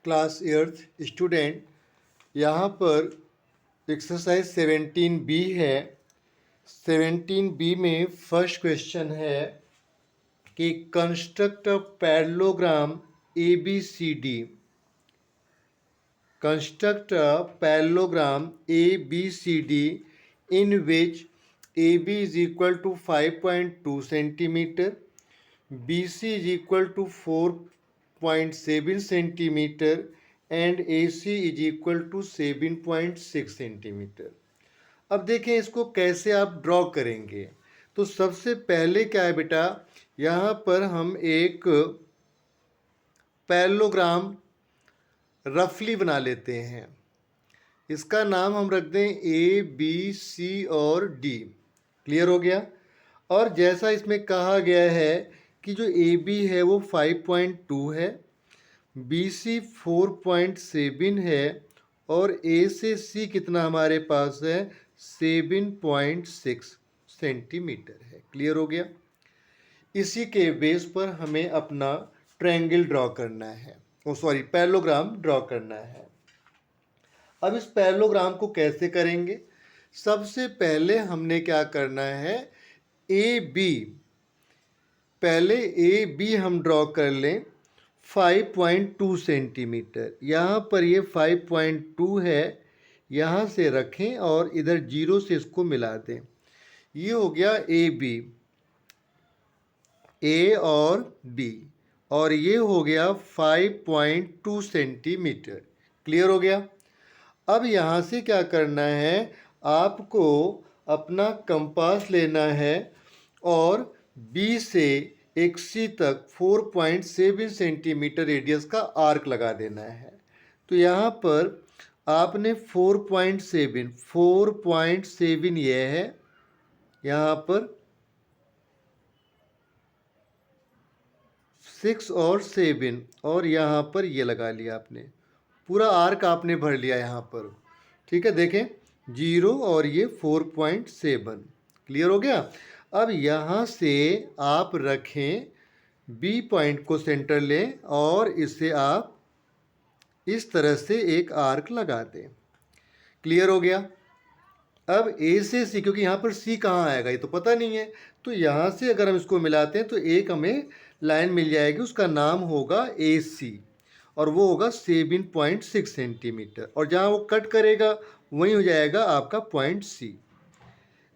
Class 8th student, यहाँ पर exercise 17B है। 17B में फर्स्ट क्वेश्चन है कि construct a parallelogram ABCD। Construct a parallelogram ABCD in which AB is equal to 5.2 centimeter, BC is equal to 4.7 centimeter and AC is equal to 7.6 centimeter। अब देखें इसको कैसे आप draw करेंगे। तो सबसे पहले क्या है बेटा, यहाँ पर हम एक पैरेललोग्राम रफली बना लेते हैं। इसका नाम हम रख दें ABC और D। क्लियर हो गया। और जैसा इसमें कहा गया है कि जो AB है वो 5.2 है, BC 4.7 है और A से C कितना हमारे पास है 7.6 सेंटीमीटर है। क्लियर हो गया। इसी के बेस पर हमें अपना ट्रायंगल ड्रॉ करना है, पैरेललोग्राम ड्रॉ करना है। अब इस पैरेललोग्राम को कैसे करेंगे? सबसे पहले हमने क्या करना है, AB, पहले AB हम ड्रॉ कर लें 5.2 सेंटीमीटर। यहाँ पर ये 5.2 है, यहाँ से रखें और इधर 0 से इसको मिला दें। ये हो गया AB, A और B, और ये हो गया 5.2 सेंटीमीटर। क्लियर हो गया। अब यहाँ से क्या करना है, आपको अपना कंपास लेना है और B से एक C तक 4.7 सेंटीमीटर रेडियस का आर्क लगा देना है। तो यहाँ पर आपने 4.7 ये है, यहाँ पर 6 और 7 और यहाँ पर ये लगा लिया आपने, पूरा आर्क आपने भर लिया यहाँ पर। ठीक है, देखें 0 और ये 4.7। क्लियर हो गया। अब यहाँ से आप रखें B पॉइंट को सेंटर लें और इसे आप इस तरह से एक आर्क लगा दें। क्लियर हो गया। अब A से C, क्योंकि यहाँ पर C कहाँ आएगा ये तो पता नहीं है, तो यहाँ से अगर हम इसको मिलाते हैं तो एक हमें लाइन मिल जाएगी, उसका नाम होगा AC और वो होगा 7.6 सेंटीमीटर। और जहाँ वो कट करेगा वहीं हो जाएगा आपका पॉइंट C।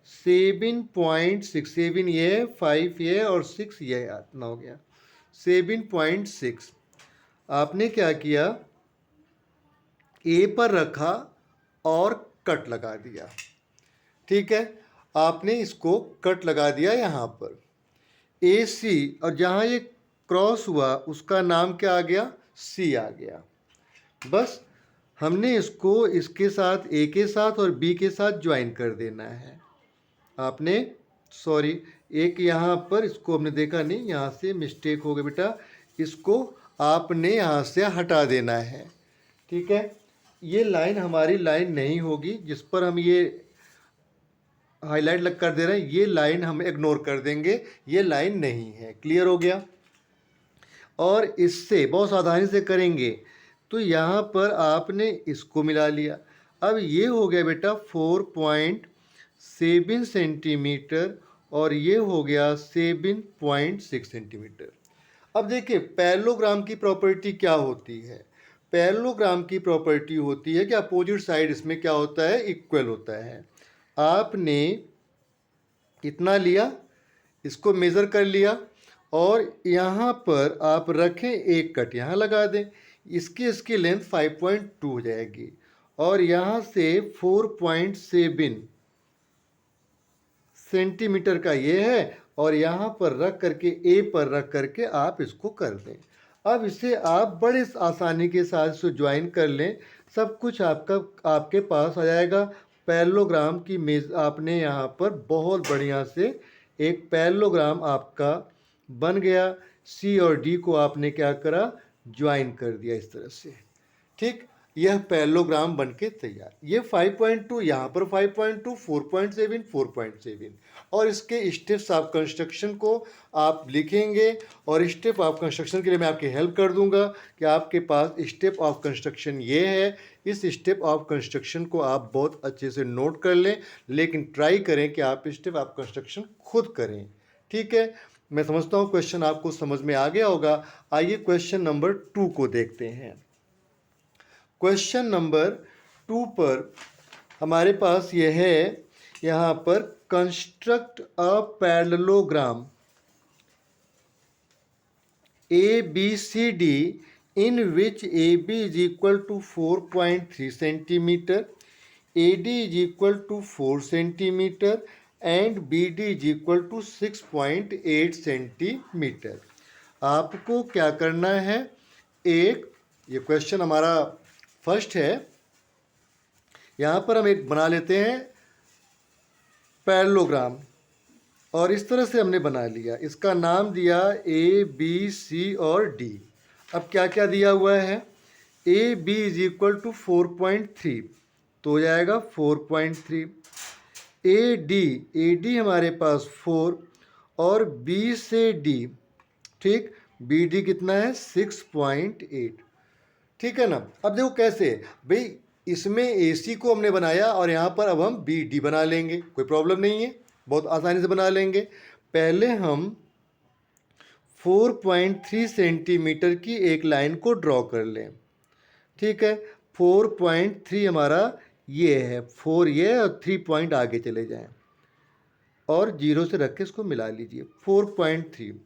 7.6, 7 ये, 5 ये और 6 ये, इतना हो गया 7.6। आपने क्या किया, A पर रखा और कट लगा दिया। ठीक है, आपने इसको कट लगा दिया यहाँ पर AC, और जहाँ ये क्रॉस हुआ उसका नाम क्या आ गया, C आ गया। बस हमने इसको इसके साथ A के साथ और B के साथ ज्वाइन कर देना है। आपने एक यहाँ पर इसको हमने देखा नहीं, यहाँ से मिस्टेक हो गई बेटा, इसको आपने यहाँ से हटा देना है। ठीक है, ये लाइन हमारी लाइन नहीं होगी, जिस पर हम ये हाईलाइट लग कर दे रहे हैं, ये लाइन हम इग्नोर कर देंगे, ये लाइन नहीं है। क्लियर हो गया। और इससे बहुत सावधानी से करेंगे। तो यहाँ पर आपने इसको मिला लिया। अब ये हो गया बेटा 4.7 सेंटीमीटर और ये हो गया 7.6 सेंटीमीटर। अब देखिए पैरेललोग्राम की प्रॉपर्टी क्या होती है। पैरेललोग्राम की प्रॉपर्टी होती है कि अपोजिट साइड इसमें क्या होता है, इक्वल होता है। आपने इतना लिया, इसको मेज़र कर लिया और यहाँ पर आप रखें एक कट यहाँ लगा दें, इसकी लेंथ 5.2 हो जाएगी और यहाँ से 4.7 सेंटीमीटर का ये है और यहाँ पर रख करके A पर रख करके आप इसको कर दें। अब इसे आप बड़े आसानी के साथ इसको ज्वाइन कर लें, सब कुछ आपके पास आ जाएगा। पैरेललोग्राम की मेज आपने यहाँ पर बहुत बढ़िया से एक पैरेललोग्राम आपका बन गया। C और D को आपने क्या करा, ज्वाइन कर दिया इस तरह से। ठीक, यह पैरेललोग्राम बन के तैयार। ये 5.2, यहाँ पर 5.2, 4.7, 4.7 और इसके स्टेप्स ऑफ कंस्ट्रक्शन को आप लिखेंगे और स्टेप ऑफ कंस्ट्रक्शन के लिए मैं आपकी हेल्प कर दूंगा कि आपके पास स्टेप ऑफ कंस्ट्रक्शन ये है। इस स्टेप ऑफ कंस्ट्रक्शन को आप बहुत अच्छे से नोट कर लें, लेकिन ट्राई करें कि आप स्टेप ऑफ कंस्ट्रक्शन खुद करें। ठीक है, मैं समझता हूँ क्वेश्चन आपको समझ में आ गया होगा। आइए क्वेश्चन नंबर 2 को देखते हैं। क्वेश्चन नंबर 2 पर हमारे पास यह है, यहाँ पर construct a parallelogram ABCD in which AB is equal to 4.3 centimeter, AD is equal to 4 centimeter and BD is equal to 6.8 centimeter। आपको क्या करना है, एक ये क्वेश्चन हमारा फर्स्ट है, यहाँ पर हम एक बना लेते हैं पैरेललोग्राम और इस तरह से हमने बना लिया। इसका नाम दिया ABC और D। अब क्या क्या दिया हुआ है, AB इज इक्वल टू 4.3 तो हो जाएगा 4.3, AD हमारे पास 4 और B से D, ठीक, BD कितना है 6.8। ठीक है ना। अब देखो कैसे भाई, इसमें AC को हमने बनाया और यहाँ पर अब हम BD बना लेंगे, कोई प्रॉब्लम नहीं है, बहुत आसानी से बना लेंगे। पहले हम 4.3 सेंटीमीटर की एक लाइन को ड्रॉ कर लें। ठीक है, 4.3 हमारा ये है, 4 ये और 3 पॉइंट आगे चले जाएं और 0 से रख के इसको मिला लीजिए। 4.3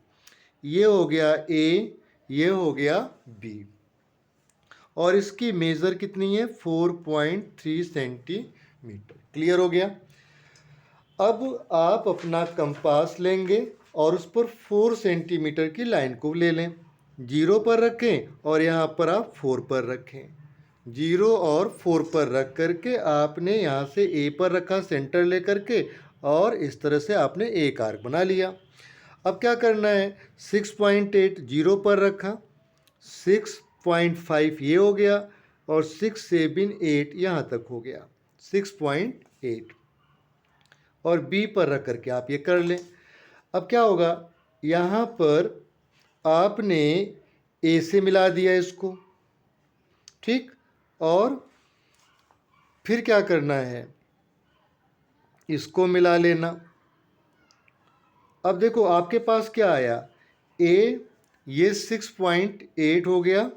ये हो गया A, ये हो गया B और इसकी मेज़र कितनी है 4.3 सेंटीमीटर। क्लियर हो गया। अब आप अपना कंपास लेंगे और उस पर 4 सेंटीमीटर की लाइन को ले लें, 0 पर रखें और यहाँ पर आप 4 पर रखें। 0 और 4 पर रख करके आपने यहाँ से A पर रखा सेंटर ले करके और इस तरह से आपने एक आर्क बना लिया। अब क्या करना है, 6.8 0 पर रखा, 6.5 ये हो गया और 6 7 8 यहाँ तक हो गया 6.8 और B पर रख करके आप ये कर लें। अब क्या होगा, यहाँ पर आपने A से मिला दिया इसको, ठीक, और फिर क्या करना है, इसको मिला लेना। अब देखो आपके पास क्या आया, A ये 6.8 हो गया,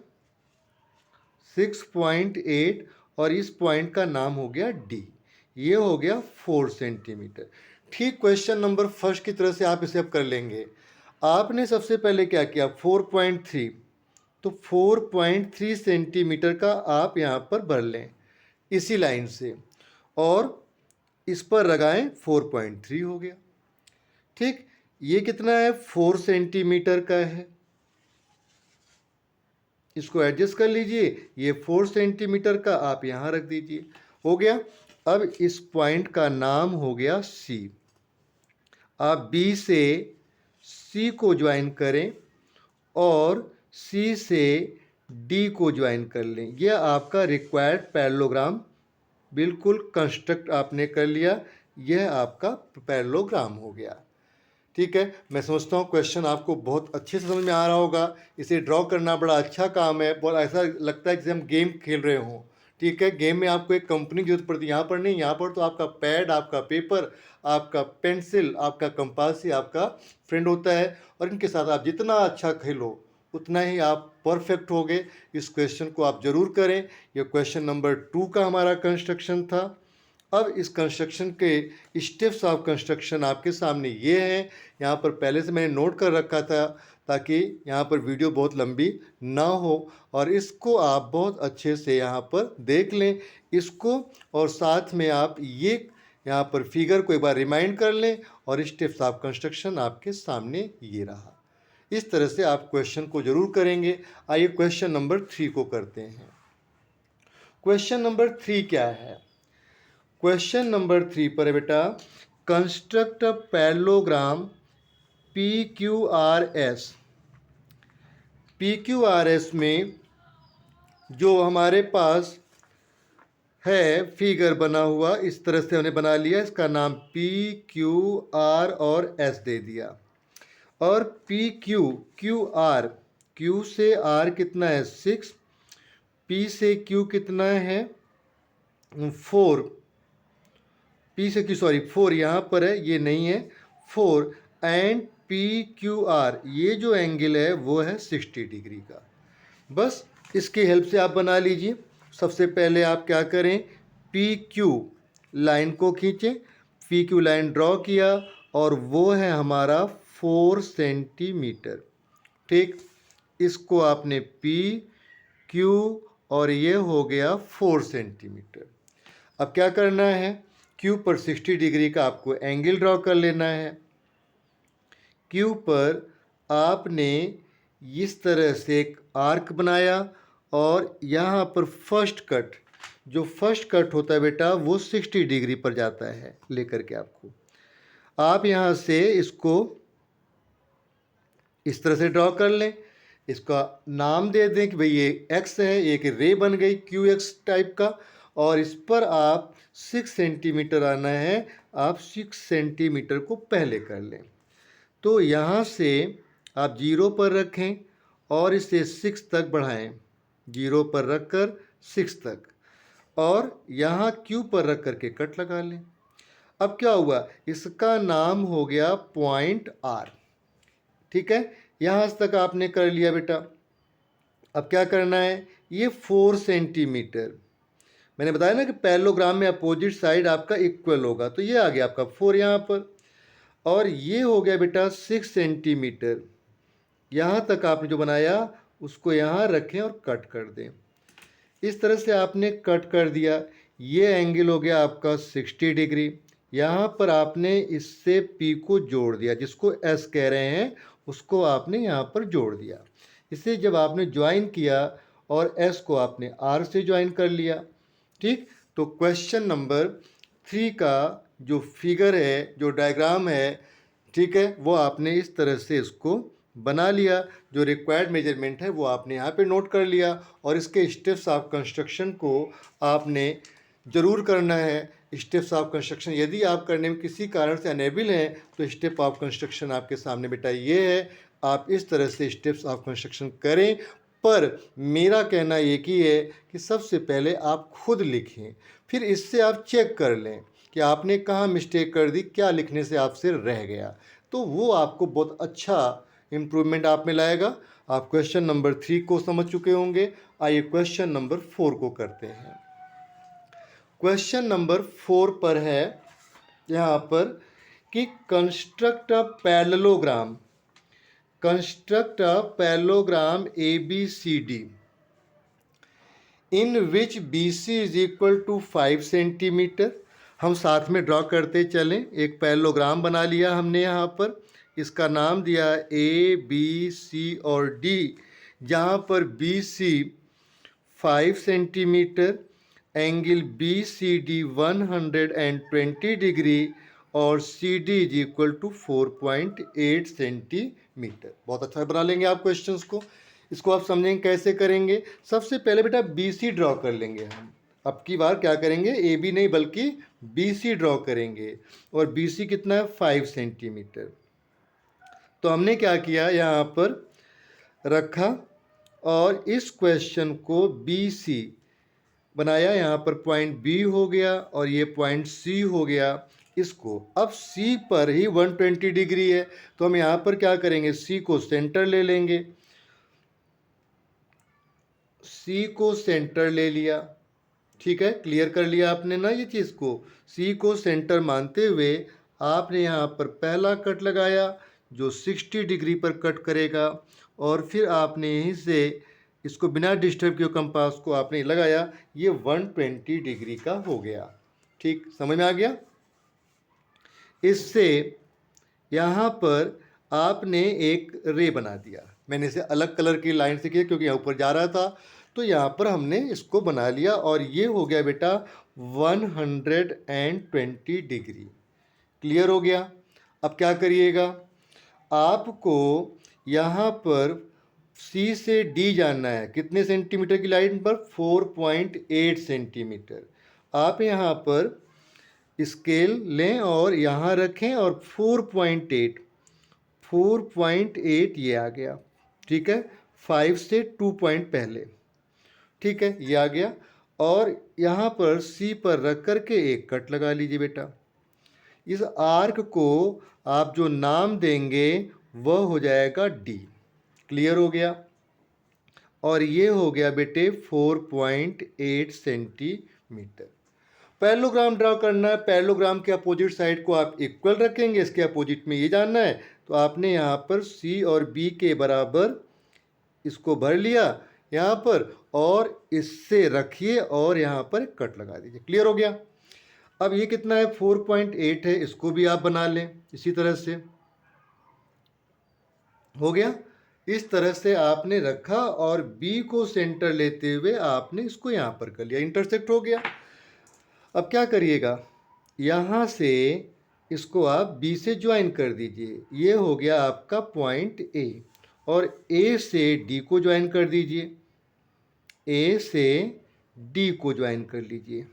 6.8 और इस पॉइंट का नाम हो गया D, ये हो गया 4 सेंटीमीटर। ठीक क्वेश्चन नंबर फर्स्ट की तरह से आप इसे अब कर लेंगे। आपने सबसे पहले क्या किया, 4.3 तो 4.3 सेंटीमीटर का आप यहाँ पर भर लें इसी लाइन से और इस पर लगाएं, 4.3 हो गया। ठीक, ये कितना है 4 सेंटीमीटर का है, इसको एडजस्ट कर लीजिए, ये 4 सेंटीमीटर का आप यहाँ रख दीजिए, हो गया। अब इस पॉइंट का नाम हो गया C। आप B से C को ज्वाइन करें और C से D को ज्वाइन कर लें। यह आपका रिक्वायर्ड पैरेललोग्राम बिल्कुल कंस्ट्रक्ट आपने कर लिया, यह आपका पैरेललोग्राम हो गया। ठीक है, मैं समझता हूँ क्वेश्चन आपको बहुत अच्छे से समझ में आ रहा होगा। इसे ड्रॉ करना बड़ा अच्छा काम है, बहुत ऐसा लगता है जैसे हम गेम खेल रहे हों। ठीक है, गेम में आपको एक कंपनी की जरूरत पड़ती है, यहाँ पर नहीं, यहाँ पर तो आपका पैड, आपका पेपर, आपका पेंसिल, आपका कंपास ही आपका फ्रेंड होता है और इनके साथ आप जितना अच्छा खेलो उतना ही आप परफेक्ट होगे। इस क्वेश्चन को आप ज़रूर करें। यह क्वेश्चन नंबर 2 का हमारा कंस्ट्रक्शन था। अब इस कंस्ट्रक्शन के स्टेप्स ऑफ कंस्ट्रक्शन आपके सामने ये हैं, यहाँ पर पहले से मैंने नोट कर रखा था ताकि यहाँ पर वीडियो बहुत लंबी ना हो और इसको आप बहुत अच्छे से यहाँ पर देख लें इसको, और साथ में आप ये यहाँ पर फिगर को एक बार रिमाइंड कर लें और स्टेप्स ऑफ कंस्ट्रक्शन आपके सामने ये रहा। इस तरह से आप क्वेश्चन को ज़रूर करेंगे। आइए क्वेश्चन नंबर 3 को करते हैं। क्वेश्चन नंबर 3 क्या है, क्वेश्चन नंबर 3 पर है बेटा, construct a parallelogram PQRS। PQRS में जो हमारे पास है फिगर बना हुआ, इस तरह से हमने बना लिया, इसका नाम पी क्यू आर और एस दे दिया। और P Q Q R, Q से आर कितना है 6, पी से क्यू कितना है 4, पी से क्यू सॉरी 4 यहाँ पर है, ये नहीं है 4, एंड पी क्यू आर ये जो एंगल है वो है 60 डिग्री का। बस इसकी हेल्प से आप बना लीजिए। सबसे पहले आप क्या करें, पी क्यू लाइन को खींचें, पी क्यू लाइन ड्रॉ किया और वो है हमारा 4 सेंटीमीटर। ठीक, इसको आपने पी क्यू और ये हो गया 4 सेंटीमीटर। अब क्या करना है, क्यू पर 60 डिग्री का आपको एंगल ड्रॉ कर लेना है। क्यू पर आपने इस तरह से एक आर्क बनाया और यहाँ पर फर्स्ट कट, जो फर्स्ट कट होता है बेटा वो 60 डिग्री पर जाता है लेकर के आपको। आप यहाँ से इसको इस तरह से ड्रॉ कर लें, इसका नाम दे दें कि भाई ये एक्स है, एक रे बन गई क्यू एक्स टाइप का, और इस पर आप 6 सेंटीमीटर आना है, आप 6 सेंटीमीटर को पहले कर लें। तो यहाँ से आप 0 पर रखें और इसे 6 तक बढ़ाएं, 0 पर रख कर 6 तक, और यहाँ क्यू पर रख कर के कट लगा लें। अब क्या हुआ, इसका नाम हो गया पॉइंट आर। ठीक है, यहाँ तक आपने कर लिया बेटा। अब क्या करना है, ये 4 सेंटीमीटर, मैंने बताया ना कि पैरेललोग्राम में अपोजिट साइड आपका इक्वल होगा, तो ये आ गया आपका 4 यहाँ पर, और ये हो गया बेटा 6 सेंटीमीटर। यहाँ तक आपने जो बनाया उसको यहाँ रखें और कट कर दें। इस तरह से आपने कट कर दिया, ये एंगल हो गया आपका 60 डिग्री। यहाँ पर आपने इससे पी को जोड़ दिया, जिसको एस कह रहे हैं उसको आपने यहाँ पर जोड़ दिया। इसे जब आपने ज्वाइन किया और एस को आपने आर से ज्वाइन कर लिया। ठीक, तो क्वेश्चन नंबर 3 का जो फिगर है, जो डायग्राम है, ठीक है, वो आपने इस तरह से इसको बना लिया। जो रिक्वायर्ड मेजरमेंट है वो आपने यहाँ पे नोट कर लिया, और इसके स्टेप्स ऑफ कंस्ट्रक्शन को आपने ज़रूर करना है। स्टेप्स ऑफ कंस्ट्रक्शन यदि आप करने में किसी कारण से अनेबल हैं तो स्टेप ऑफ कंस्ट्रक्शन आपके सामने बेटा ये है, आप इस तरह से स्टेप्स ऑफ कंस्ट्रक्शन करें। पर मेरा कहना एक ही है कि सबसे पहले आप खुद लिखें, फिर इससे आप चेक कर लें कि आपने कहाँ मिस्टेक कर दी, क्या लिखने से आपसे रह गया, तो वो आपको बहुत अच्छा इम्प्रूवमेंट आप में लाएगा। आप क्वेश्चन नंबर 3 को समझ चुके होंगे। आइए क्वेश्चन नंबर 4 को करते हैं। क्वेश्चन नंबर 4 पर है यहाँ पर कि construct a parallelogram, construct a parallelogram ABCD in which BC is equal to 5 centimetre. हम साथ में ड्रॉ करते चलें। एक पैरेललोग्राम बना लिया हमने यहाँ पर, इसका नाम दिया ABC और D, जहाँ पर BC 5 centimetre, angle BCD 120 degree और CD is equal to 4.8 centimetre. बहुत अच्छा बना लेंगे आप क्वेश्चंस को। इसको आप समझेंगे कैसे करेंगे। सबसे पहले बेटा BC ड्रॉ कर लेंगे हम। अब की बार क्या करेंगे, AB नहीं बल्कि BC ड्रॉ करेंगे, और BC कितना है 5 सेंटीमीटर। तो हमने क्या किया, यहाँ पर रखा और इस क्वेश्चन को BC बनाया, यहाँ पर पॉइंट B हो गया और ये पॉइंट C हो गया। इसको अब C पर ही 120 डिग्री है, तो हम यहाँ पर क्या करेंगे, C को सेंटर ले लेंगे। C को सेंटर ले लिया, ठीक है, क्लियर कर लिया आपने ना ये चीज़ को। C को सेंटर मानते हुए आपने यहाँ पर पहला कट लगाया जो 60 डिग्री पर कट करेगा, और फिर आपने यहीं से इसको बिना डिस्टर्ब किए कंपास को आपने लगाया, ये 120 डिग्री का हो गया। ठीक, समझ में आ गया। इससे यहाँ पर आपने एक रे बना दिया। मैंने इसे अलग कलर की लाइन से किया क्योंकि यहाँ ऊपर जा रहा था, तो यहाँ पर हमने इसको बना लिया और ये हो गया बेटा 120 डिग्री। क्लियर हो गया। अब क्या करिएगा, आपको यहाँ पर C से D जानना है। कितने सेंटीमीटर की लाइन पर, 4.8 सेंटीमीटर। आप यहाँ पर स्केल लें और यहाँ रखें और 4.8 ये आ गया, ठीक है, 5 से 2 पॉइंट पहले, ठीक है, ये आ गया। और यहाँ पर सी पर रख कर के एक कट लगा लीजिए बेटा। इस आर्क को आप जो नाम देंगे वह हो जाएगा डी। क्लियर हो गया। और ये हो गया बेटे 4.8 सेंटीमीटर। पैरेललोग्राम ड्रा करना है। पैरेललोग्राम के अपोजिट साइड को आप इक्वल रखेंगे, इसके अपोजिट में ये जानना है। तो आपने यहाँ पर सी और बी के बराबर इसको भर लिया यहाँ पर, और इससे रखिए और यहाँ पर कट लगा दीजिए। क्लियर हो गया। अब ये कितना है, 4.8 है, इसको भी आप बना लें इसी तरह से। हो गया। इस तरह से आपने रखा और बी को सेंटर लेते हुए आपने इसको यहाँ पर कर लिया, इंटरसेक्ट हो गया। अब क्या करिएगा, यहाँ से इसको आप बी से ज्वाइन कर दीजिए, ये हो गया आपका पॉइंट ए। और ए से डी को ज्वाइन कर दीजिए, ए से डी को ज्वाइन कर लीजिए।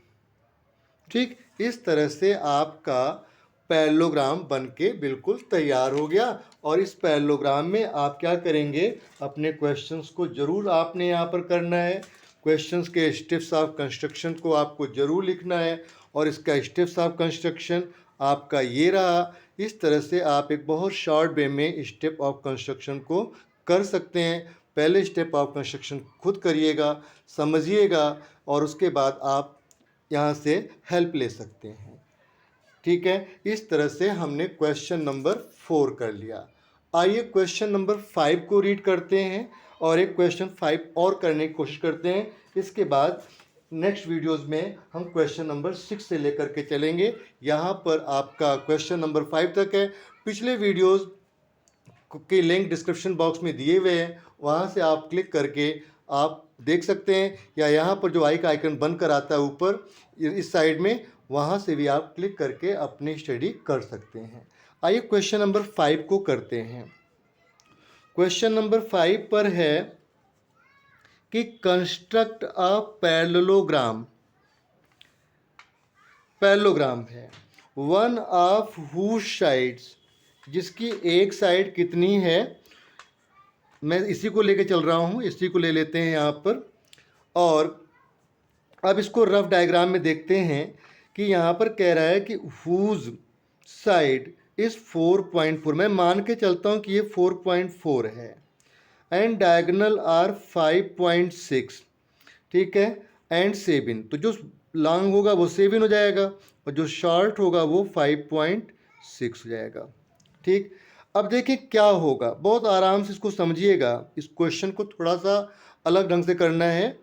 ठीक, इस तरह से आपका पैरेललोग्राम बनके बिल्कुल तैयार हो गया। और इस पैरेललोग्राम में आप क्या करेंगे, अपने क्वेश्चंस को जरूर आपने यहाँ पर करना है। क्वेश्चंस के स्टेप्स ऑफ कंस्ट्रक्शन को आपको जरूर लिखना है, और इसका स्टेप्स ऑफ कंस्ट्रक्शन आपका ये रहा। इस तरह से आप एक बहुत शॉर्ट वे में स्टेप ऑफ कंस्ट्रक्शन को कर सकते हैं। पहले स्टेप ऑफ कंस्ट्रक्शन खुद करिएगा, समझिएगा, और उसके बाद आप यहाँ से हेल्प ले सकते हैं। ठीक है, इस तरह से हमने क्वेश्चन नंबर 4 कर लिया। आइए क्वेश्चन नंबर 5 को रीड करते हैं और एक क्वेश्चन 5 और करने की कोशिश करते हैं। इसके बाद नेक्स्ट वीडियोस में हम क्वेश्चन नंबर 6 से लेकर के चलेंगे। यहाँ पर आपका क्वेश्चन नंबर 5 तक है। पिछले वीडियोस के लिंक डिस्क्रिप्शन बॉक्स में दिए हुए हैं, वहाँ से आप क्लिक करके आप देख सकते हैं, या यहाँ पर जो आई का आइकन बनकर आता है ऊपर इस साइड में, वहाँ से भी आप क्लिक करके अपनी स्टडी कर सकते हैं। आइए क्वेश्चन नंबर 5 को करते हैं। क्वेश्चन नंबर 5 पर है कि कंस्ट्रक्ट अ पैरेललोग्राम। पैरेललोग्राम है वन ऑफ हुज साइड्स, जिसकी एक साइड कितनी है, मैं इसी को लेके चल रहा हूँ, इसी को ले लेते हैं यहाँ पर। और अब इसको रफ डायग्राम में देखते हैं कि यहाँ पर कह रहा है कि हुज साइड इस 4.4, मैं मान के चलता हूँ कि ये 4.4 है, एंड डायगोनल आर 5.6, ठीक है, एंड 7। तो जो लॉन्ग होगा वो 7 हो जाएगा, और जो शॉर्ट होगा वो 5.6 हो जाएगा। ठीक, अब देखिए क्या होगा, बहुत आराम से इसको समझिएगा। इस क्वेश्चन को थोड़ा सा अलग ढंग से करना है।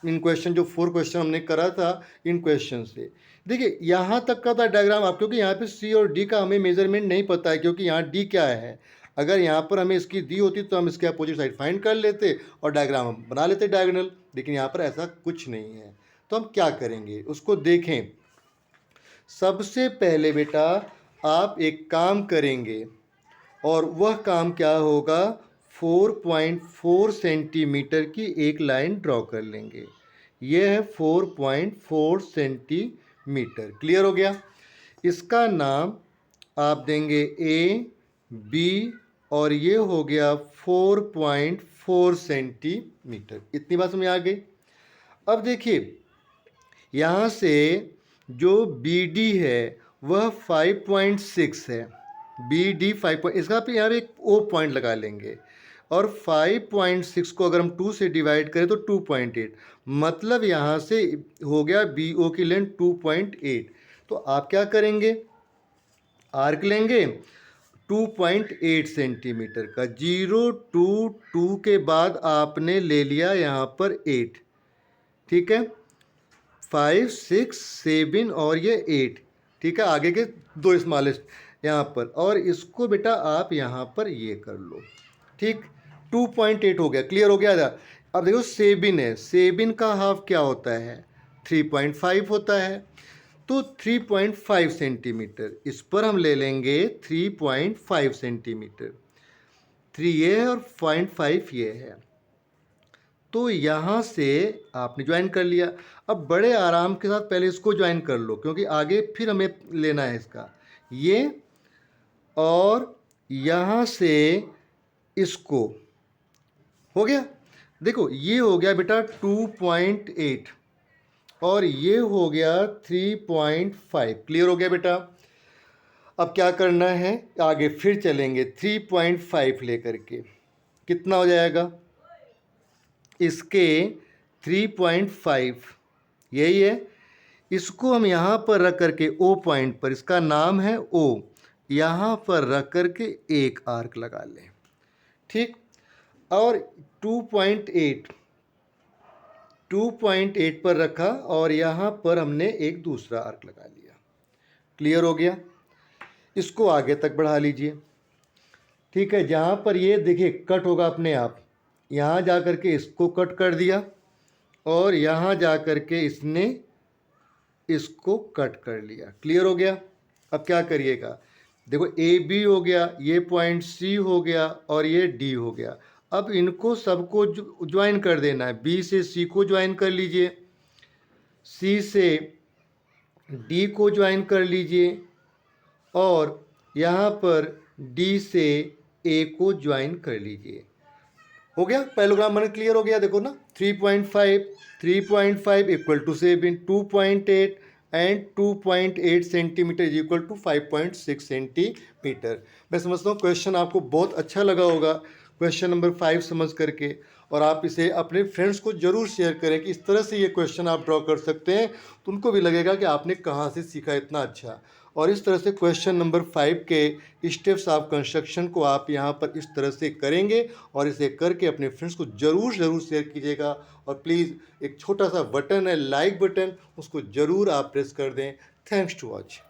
इन क्वेश्चन जो 4 क्वेश्चन हमने करा था, इन क्वेश्चन से देखिए यहाँ तक का था डायग्राम आप, क्योंकि यहाँ पे सी और डी का हमें मेजरमेंट नहीं पता है, क्योंकि यहाँ डी क्या है। अगर यहाँ पर हमें इसकी दी होती तो हम इसके अपोजिट साइड फाइंड कर लेते और डायग्राम हम बना लेते डायगोनल, लेकिन यहाँ पर ऐसा कुछ नहीं है। तो हम क्या करेंगे उसको देखें। सबसे पहले बेटा आप एक काम करेंगे, और वह काम क्या होगा, 4.4 सेंटीमीटर की एक लाइन ड्रॉ कर लेंगे। यह है 4.4 सेंटीमीटर। क्लियर हो गया। इसका नाम आप देंगे ए, बी, और ये हो गया 4.4 सेंटीमीटर। इतनी बात समझ आ गई। अब देखिए यहाँ से जो बी डी है वह 5.6 है। बी डी 5, इसका पे यहाँ एक ओ पॉइंट लगा लेंगे, और 5.6 को अगर हम 2 से डिवाइड करें तो 2.8, मतलब यहाँ से हो गया बी ओ की लेंथ 2.8। तो आप क्या करेंगे, आर्क लेंगे 2.8 सेंटीमीटर का, 0 2 2 के बाद आपने ले लिया यहाँ पर 8, ठीक है, 5 6 7 और ये 8, ठीक है, आगे के 2 स्मॉलेस्ट यहाँ पर, और इसको बेटा आप यहाँ पर ये कर लो। ठीक, 2.8 हो गया। क्लियर हो गया। अब देखो 7 है, 7 का हाफ क्या होता है, 3.5 होता है। तो 3.5 सेंटीमीटर, इस पर हम ले लेंगे 3.5 सेंटीमीटर। 3 ये है और 0.5 ये है। तो यहाँ से आपने ज्वाइन कर लिया। अब बड़े आराम के साथ पहले इसको ज्वाइन कर लो, क्योंकि आगे फिर हमें लेना है इसका ये, और यहाँ से इसको हो गया। देखो ये हो गया बेटा 2.8 और ये हो गया 3.5। क्लियर हो गया बेटा। अब क्या करना है, आगे फिर चलेंगे 3.5 लेकर के। कितना हो जाएगा इसके 3.5, यही है। इसको हम यहाँ पर रख करके ओ पॉइंट पर, इसका नाम है ओ, यहाँ पर रख करके एक आर्क लगा लें। ठीक, और 2.8 पर रखा और यहाँ पर हमने एक दूसरा आर्क लगा लिया। क्लियर हो गया। इसको आगे तक बढ़ा लीजिए। ठीक है, जहाँ पर ये देखिए कट होगा अपने आप, यहाँ जा कर के इसको कट कर दिया और यहाँ जा कर के इसने इसको कट कर लिया। क्लियर हो गया। अब क्या करिएगा, देखो ए बी हो गया, ये पॉइंट सी हो गया और ये डी हो गया। अब इनको सबको ज्वाइन कर देना है। बी से सी को ज्वाइन कर लीजिए, सी से डी को ज्वाइन कर लीजिए और यहाँ पर डी से ए को ज्वाइन कर लीजिए। हो गया, पैरेललोग्राम बन क्लियर हो गया। देखो ना 3.5 equal to 7, 2.8 and 2.8 centimetre is equal to 5.6 centimetre. मैं समझता हूँ क्वेश्चन आपको बहुत अच्छा लगा होगा, क्वेश्चन नंबर 5 समझ करके। और आप इसे अपने फ्रेंड्स को ज़रूर शेयर करें कि इस तरह से ये क्वेश्चन आप ड्रॉ कर सकते हैं, तो उनको भी लगेगा कि आपने कहाँ से सीखा इतना अच्छा। और इस तरह से क्वेश्चन नंबर 5 के स्टेप्स ऑफ कंस्ट्रक्शन को आप यहाँ पर इस तरह से करेंगे और इसे करके अपने फ्रेंड्स को ज़रूर शेयर कीजिएगा। और प्लीज़ एक छोटा सा बटन है लाइक बटन, उसको ज़रूर आप प्रेस कर दें। Thanks to watch.